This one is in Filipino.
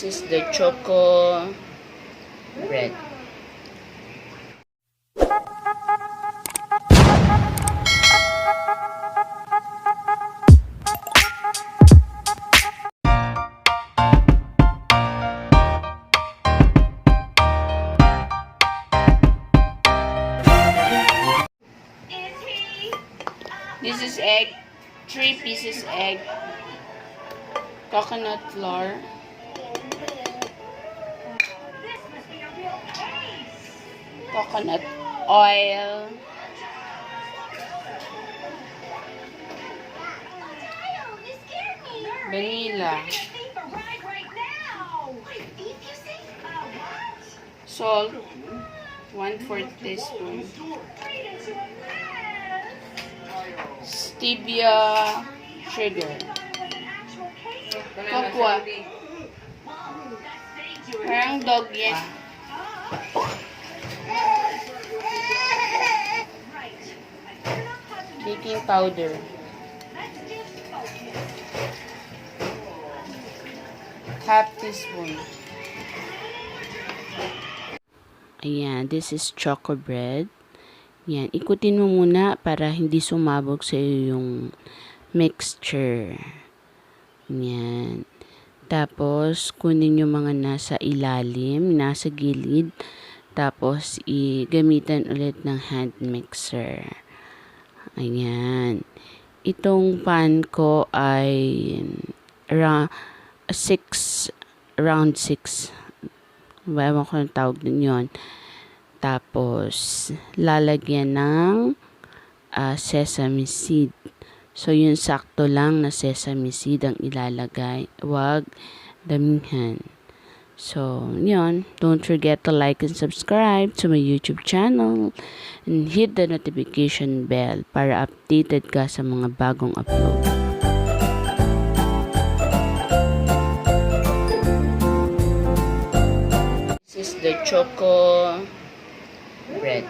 This is the choco bread. This is egg, 3 pieces egg, coconut flour, coconut oil, vanilla, salt, 1/4 teaspoon, stevia sugar, cocoa, parang dog yan, baking powder, half teaspoon. Ayan, this is choco bread. Yan, ikutin mo muna para hindi sumabog sa iyo yung mixture. Yan. Tapos, kunin yung mga nasa ilalim, nasa gilid. Tapos, gamitan ulit ng hand mixer. Ayan. Itong pan ko ay round 6. Ewan ko ang tawag din yun. Tapos, lalagyan ng sesame seed. So, yun sakto lang na sesame seed ang ilalagay. Huwag damihan. So, yun. Don't forget to like and subscribe to my YouTube channel. And hit the notification bell para updated ka sa mga bagong upload. This is the choco bread.